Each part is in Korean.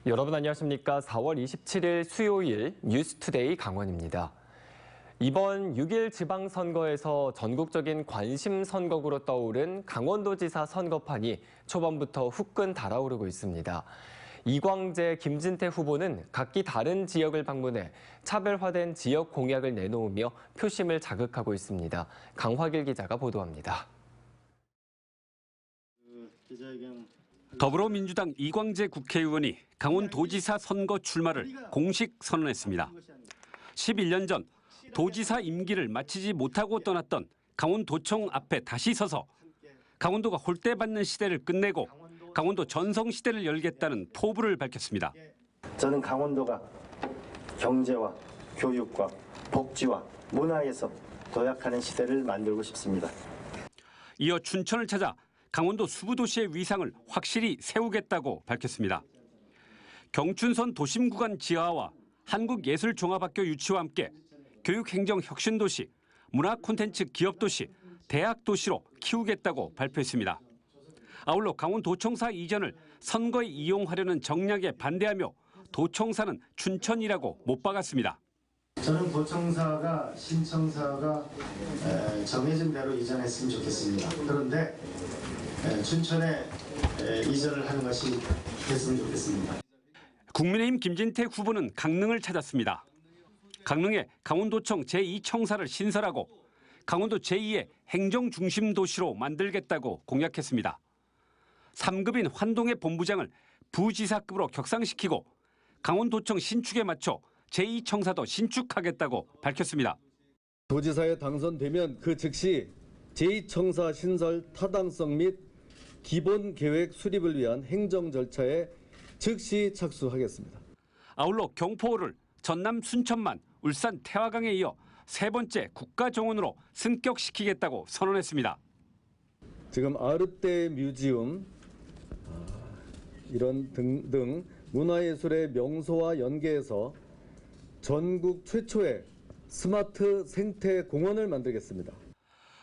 여러분 안녕하십니까? 4월 27일 수요일 뉴스투데이 강원입니다. 이번 6일 지방선거에서 전국적인 관심 선거구로 떠오른 강원도지사 선거판이 초반부터 후끈 달아오르고 있습니다. 이광재, 김진태 후보는 각기 다른 지역을 방문해 차별화된 지역 공약을 내놓으며 표심을 자극하고 있습니다. 강화길 기자가 보도합니다. 더불어민주당 이광재 국회의원이 강원도지사 선거 출마를 공식 선언했습니다. 11년 전 도지사 임기를 마치지 못하고 떠났던 강원도청 앞에 다시 서서 강원도가 홀대받는 시대를 끝내고 강원도 전성시대를 열겠다는 포부를 밝혔습니다. 저는 강원도가 경제와 교육과 복지와 문화에서 도약하는 시대를 만들고 싶습니다. 이어 춘천을 찾아 강원도 수부도시의 위상을 확실히 세우겠다고 밝혔습니다. 경춘선 도심구간 지하와 한국예술종합학교 유치와 함께 교육행정혁신도시, 문화콘텐츠 기업도시, 대학도시로 키우겠다고 발표했습니다. 아울러 강원도청사 이전을 선거에 이용하려는 정략에 반대하며 도청사는 춘천이라고 못 박았습니다. 저는 도청사가 신청사가 정해진 대로 이전했으면 좋겠습니다. 그런데 춘천에 이전을 하는 것이 됐으면 좋겠습니다. 국민의힘 김진태 후보는 강릉을 찾았습니다. 강릉에 강원도청 제2청사를 신설하고 강원도 제2의 행정중심도시로 만들겠다고 공약했습니다. 3급인 환동의 본부장을 부지사급으로 격상시키고 강원도청 신축에 맞춰 제2청사도 신축하겠다고 밝혔습니다. 도지사에 당선되면 그 즉시 제2청사 신설 타당성 및 기본계획 수립을 위한 행정 절차에 즉시 착수하겠습니다. 아울러 경포호를 전남 순천만, 울산 태화강에 이어 세 번째 국가정원으로 승격시키겠다고 선언했습니다. 지금 아르떼 뮤지엄 이런 등등 문화예술의 명소와 연계해서 전국 최초의 스마트 생태 공원을 만들겠습니다.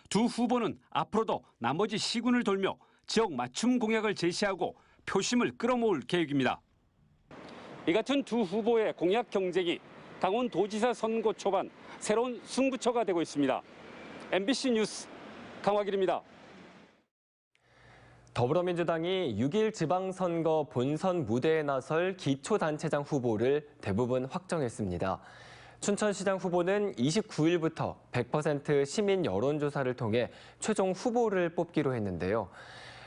두 후보는 앞으로도 나머지 시군을 돌며 지역 맞춤 공약을 제시하고 표심을 끌어모을 계획입니다. 이 같은 두 후보의 공약 경쟁이 강원도지사 선거 초반 새로운 승부처가 되고 있습니다. MBC 뉴스 강화길입니다. 더불어민주당이 6일 지방선거 본선 무대에 나설 기초단체장 후보를 대부분 확정했습니다. 춘천시장 후보는 29일부터 100% 시민 여론조사를 통해 최종 후보를 뽑기로 했는데요.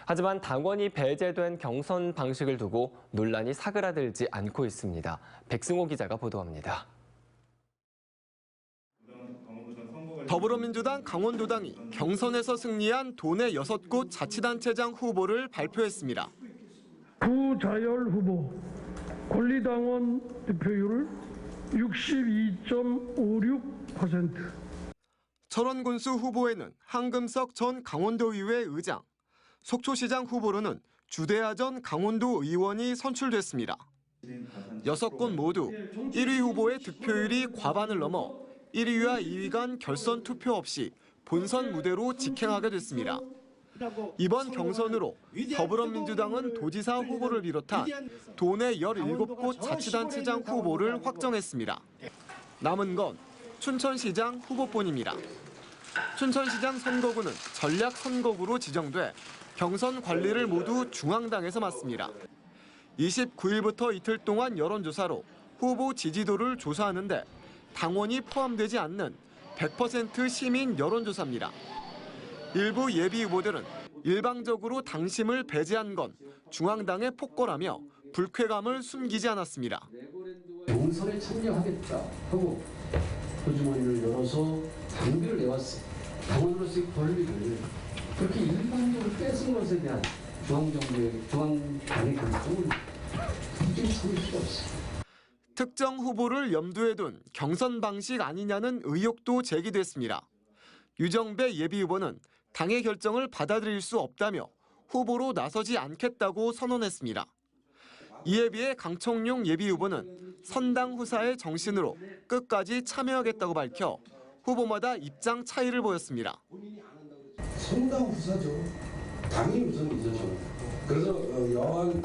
하지만 당원이 배제된 경선 방식을 두고 논란이 사그라들지 않고 있습니다. 백승호 기자가 보도합니다. 더불어민주당 강원도당이 경선에서 승리한 도내 6곳 자치단체장 후보를 발표했습니다. 구자열 후보 권리당원 득표율 62.56%. 철원군수 후보에는 한금석 전 강원도의회 의장, 속초시장 후보로는 주대하 전 강원도 의원이 선출됐습니다. 6곳 모두 1위 후보의 득표율이 과반을 넘어 1위와 2위 간 결선 투표 없이 본선 무대로 직행하게 됐습니다. 이번 경선으로 더불어민주당은 도지사 후보를 비롯한 도내 17곳 자치단체장 후보를 확정했습니다. 남은 건 춘천시장 후보뿐입니다. 춘천시장 선거구는 전략 선거구로 지정돼 경선 관리를 모두 중앙당에서 맡습니다. 29일부터 이틀 동안 여론조사로 후보 지지도를 조사하는데 당원이 포함되지 않는 100% 시민 여론조사입니다. 일부 예비 후보들은 일방적으로 당심을 배제한 건 중앙당의 폭거라며 불쾌감을 숨기지 않았습니다. 경선에 참여하겠다 하고 호주머니를 열어서 당비를 내왔어요. 당원으로서의 권리를 그렇게 일방적으로 뺏은 것에 대한 중앙당의 결정은 도저히 참을 수가 없어요. 특정 후보를 염두에 둔 경선 방식 아니냐는 의혹도 제기됐습니다. 유정배 예비후보는 당의 결정을 받아들일 수 없다며 후보로 나서지 않겠다고 선언했습니다. 이에 비해 강청룡 예비후보는 선당 후사의 정신으로 끝까지 참여하겠다고 밝혀 후보마다 입장 차이를 보였습니다. 선당 후사죠. 당이 우선이죠. 그래서 여한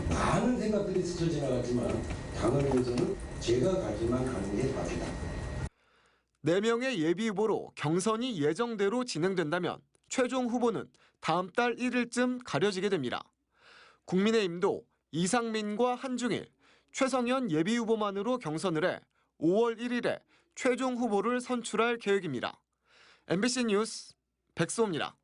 많은 생각들이 스쳐 지나갔지만 당을 위해서는 제가 가지만 가는 게 답이다. 4명의 예비 후보로 경선이 예정대로 진행된다면 최종 후보는 다음 달 1일쯤 가려지게 됩니다. 국민의힘도 이상민과 한중일, 최성현 예비 후보만으로 경선을 해 5월 1일에 최종 후보를 선출할 계획입니다. MBC 뉴스 백수호입니다.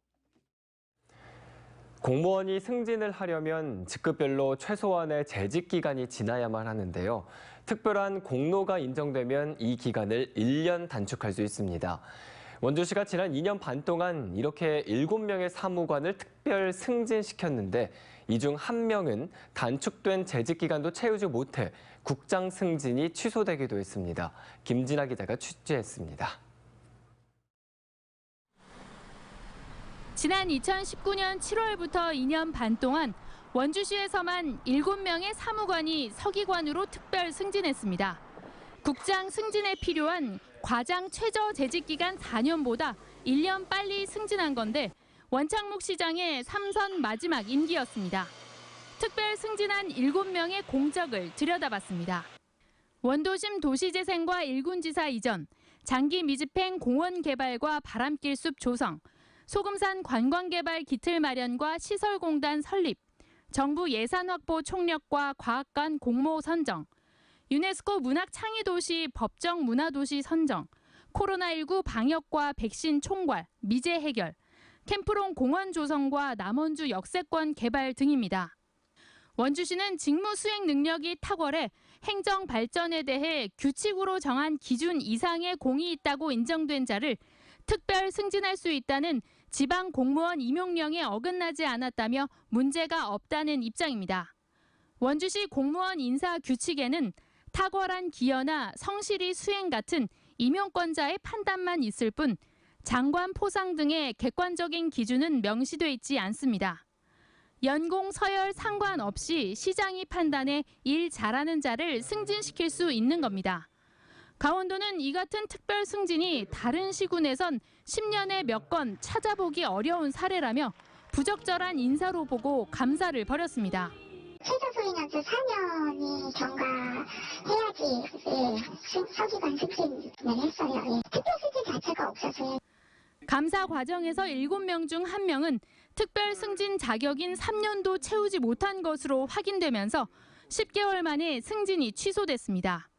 공무원이 승진을 하려면 직급별로 최소한의 재직 기간이 지나야만 하는데요. 특별한 공로가 인정되면 이 기간을 1년 단축할 수 있습니다. 원주시가 지난 2년 반 동안 이렇게 7명의 사무관을 특별 승진시켰는데 이 중 1명은 단축된 재직 기간도 채우지 못해 국장 승진이 취소되기도 했습니다. 김진아 기자가 취재했습니다. 지난 2019년 7월부터 2년 반 동안 원주시에서만 7명의 사무관이 서기관으로 특별 승진했습니다. 국장 승진에 필요한 과장 최저 재직 기간 4년보다 1년 빨리 승진한 건데 원창목 시장의 3선 마지막 임기였습니다. 특별 승진한 7명의 공적을 들여다봤습니다. 원도심 도시재생과 일군지사 이전, 장기 미집행 공원 개발과 바람길 숲 조성, 소금산 관광개발 기틀 마련과 시설공단 설립, 정부 예산 확보 총력과 과학관 공모 선정, 유네스코 문학창의도시 법정 문화도시 선정, 코로나19 방역과 백신 총괄, 미제 해결, 캠프롱 공원 조성과 남원주 역세권 개발 등입니다. 원주시는 직무 수행 능력이 탁월해 행정 발전에 대해 규칙으로 정한 기준 이상의 공이 있다고 인정된 자를 특별 승진할 수 있다는 지방 공무원 임용령에 어긋나지 않았다며 문제가 없다는 입장입니다. 원주시 공무원 인사 규칙에는 탁월한 기여나 성실히 수행 같은 임용권자의 판단만 있을 뿐 장관 포상 등의 객관적인 기준은 명시돼 있지 않습니다. 연공, 서열 상관없이 시장이 판단해 일 잘하는 자를 승진시킬 수 있는 겁니다. 강원도는 이 같은 특별 승진이 다른 시군에선 10년에 몇 건 찾아보기 어려운 사례라며 부적절한 인사로 보고 감사를 벌였습니다. 최저 소인한테 4년이 경과해야지 서기관 승진을 했어요. 특별 승진 자체가 없어서요. 감사 과정에서 7명 중 1명은 특별 승진 자격인 3년도 채우지 못한 것으로 확인되면서 10개월 만에 승진이 취소됐습니다.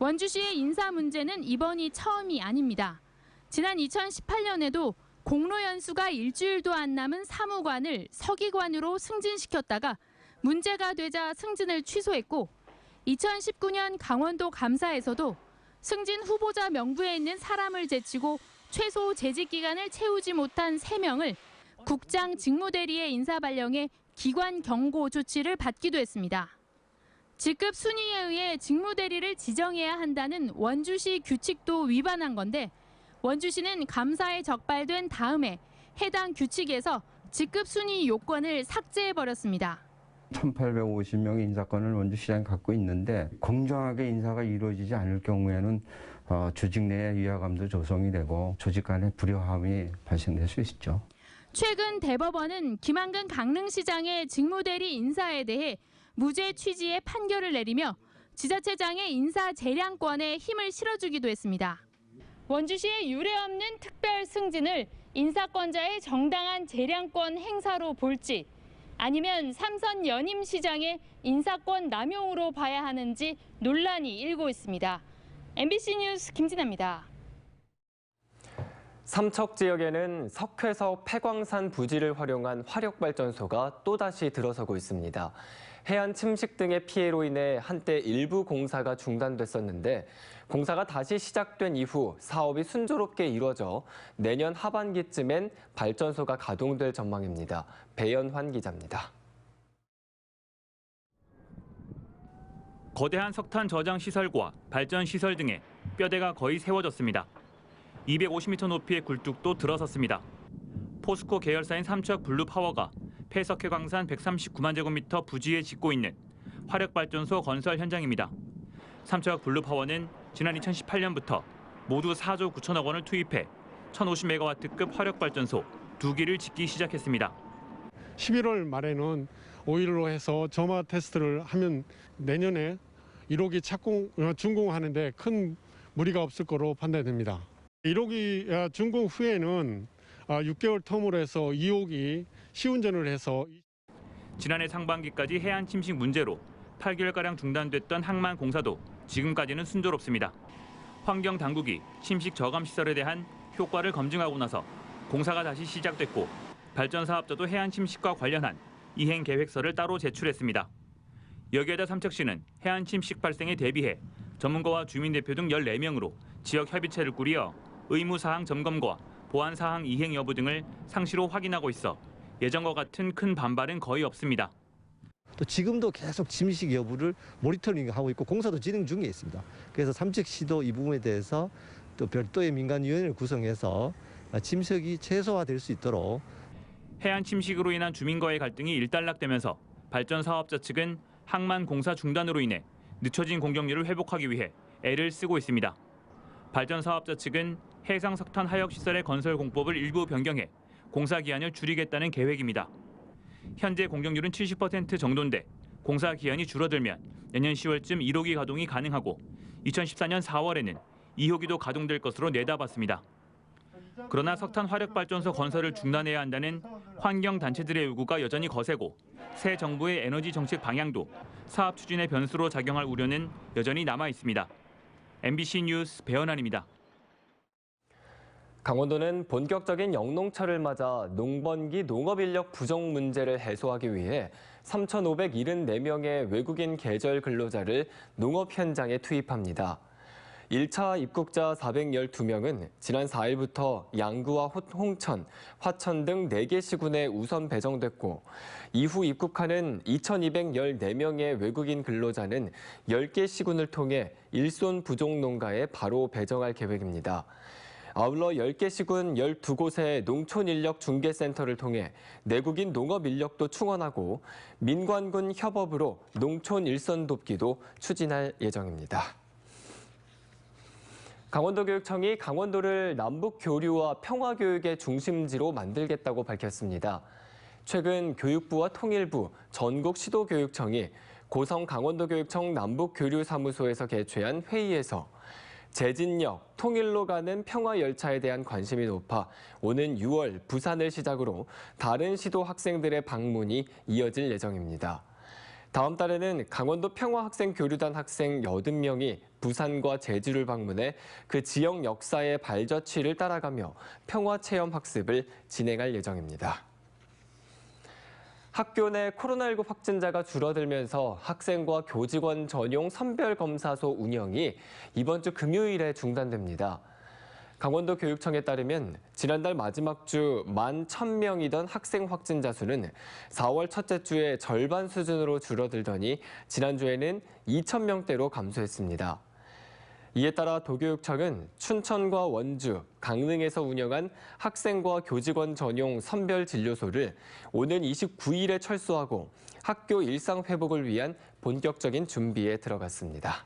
원주시의 인사 문제는 이번이 처음이 아닙니다. 지난 2018년에도 공로 연수가 일주일도 안 남은 사무관을 서기관으로 승진시켰다가 문제가 되자 승진을 취소했고 2019년 강원도 감사에서도 승진 후보자 명부에 있는 사람을 제치고 최소 재직 기간을 채우지 못한 3명을 국장 직무대리의 인사 발령에 기관 경고 조치를 받기도 했습니다. 직급 순위에 의해 직무대리를 지정해야 한다는 원주시 규칙도 위반한 건데 원주시는 감사에 적발된 다음에 해당 규칙에서 직급 순위 요건을 삭제해버렸습니다. 1,850명의 인사권을 원주시장이 갖고 있는데 공정하게 인사가 이루어지지 않을 경우에는 조직 내 위화감도 조성이 되고 조직 간의 불협화음이 발생될 수 있죠. 최근 대법원은 김한근 강릉시장의 직무대리 인사에 대해 무죄 취지의 판결을 내리며 지자체장의 인사 재량권에 힘을 실어주기도 했습니다. 원주시의 유례없는 특별 승진을 인사권자의 정당한 재량권 행사로 볼지 아니면 3선 연임 시장의 인사권 남용으로 봐야 하는지 논란이 일고 있습니다. MBC 뉴스 김진아입니다. 삼척 지역에는 석회석 폐광산 부지를 활용한 화력발전소가 또다시 들어서고 있습니다. 해안 침식 등의 피해로 인해 한때 일부 공사가 중단됐었는데 공사가 다시 시작된 이후 사업이 순조롭게 이루어져 내년 하반기쯤엔 발전소가 가동될 전망입니다. 배연환 기자입니다. 거대한 석탄 저장 시설과 발전 시설 등에 뼈대가 거의 세워졌습니다. 250m 높이의 굴뚝도 들어섰습니다. 포스코 계열사인 삼척 블루파워가 폐석회 광산 139만 제곱미터 부지에 짓고 있는 화력발전소 건설 현장입니다. 삼척 블루파워는 지난 2018년부터 모두 4조 9천억 원을 투입해 1050메가와트급 화력발전소 2기를 짓기 시작했습니다. 11월 말에는 5일로 해서 점화 테스트를 하면 내년에 1호기 준공하는데 큰 무리가 없을 거로 판단됩니다. 1호기 준공 후에는 6개월 텀으로 해서 2호기 시운전을 해서 지난해 상반기까지 해안 침식 문제로 8개월가량 중단됐던 항만 공사도 지금까지는 순조롭습니다. 환경당국이 침식 저감 시설에 대한 효과를 검증하고 나서 공사가 다시 시작됐고 발전사업자도 해안 침식과 관련한 이행 계획서를 따로 제출했습니다. 여기에다 삼척시는 해안 침식 발생에 대비해 전문가와 주민대표 등 14명으로 지역 협의체를 꾸려 의무사항 점검과 보안사항 이행 여부 등을 상시로 확인하고 있어 예전과 같은 큰 반발은 거의 없습니다. 또 지금도 계속 침식 여부를 모니터링하고 있고 공사도 진행 중에 있습니다. 그래서 삼척시도 이 부분에 대해서 또 별도의 민간위원회를 구성해서 침식이 최소화될 수 있도록. 해안 침식으로 인한 주민과의 갈등이 일단락되면서 발전 사업자 측은 항만 공사 중단으로 인해 늦춰진 공격률을 회복하기 위해 애를 쓰고 있습니다. 발전 사업자 측은 해상 석탄 하역 시설의 건설 공법을 일부 변경해 공사 기한을 줄이겠다는 계획입니다. 현재 공격률은 70% 정도인데 공사 기한이 줄어들면 내년 10월쯤 1호기 가동이 가능하고 2014년 4월에는 2호기도 가동될 것으로 내다봤습니다. 그러나 석탄 화력발전소 건설을 중단해야 한다는 환경단체들의 요구가 여전히 거세고 새 정부의 에너지 정책 방향도 사업 추진의 변수로 작용할 우려는 여전히 남아 있습니다. MBC 뉴스 배현환입니다. 강원도는 본격적인 영농철을 맞아 농번기 농업인력 부족 문제를 해소하기 위해 3,574명의 외국인 계절 근로자를 농업 현장에 투입합니다. 1차 입국자 412명은 지난 4일부터 양구와 홍천, 화천 등 4개 시군에 우선 배정됐고 이후 입국하는 2,214명의 외국인 근로자는 10개 시군을 통해 일손 부족 농가에 바로 배정할 계획입니다. 아울러 10개 시군 12곳의 농촌인력중개센터를 통해 내국인 농업인력도 충원하고 민관군 협업으로 농촌 일선 돕기도 추진할 예정입니다. 강원도교육청이 강원도를 남북 교류와 평화 교육의 중심지로 만들겠다고 밝혔습니다. 최근 교육부와 통일부, 전국 시도교육청이 고성 강원도교육청 남북교류사무소에서 개최한 회의에서 재진역, 통일로 가는 평화열차에 대한 관심이 높아 오는 6월 부산을 시작으로 다른 시도 학생들의 방문이 이어질 예정입니다. 다음 달에는 강원도 평화학생교류단 학생 80명이 부산과 제주를 방문해 그 지역 역사의 발자취를 따라가며 평화체험 학습을 진행할 예정입니다. 학교 내 코로나19 확진자가 줄어들면서 학생과 교직원 전용 선별검사소 운영이 이번 주 금요일에 중단됩니다. 강원도 교육청에 따르면 지난달 마지막 주 11,000명이던 학생 확진자 수는 4월 첫째 주에 절반 수준으로 줄어들더니 지난주에는 2,000명대로 감소했습니다. 이에 따라 도교육청은 춘천과 원주, 강릉에서 운영한 학생과 교직원 전용 선별진료소를 오는 29일에 철수하고 학교 일상 회복을 위한 본격적인 준비에 들어갔습니다.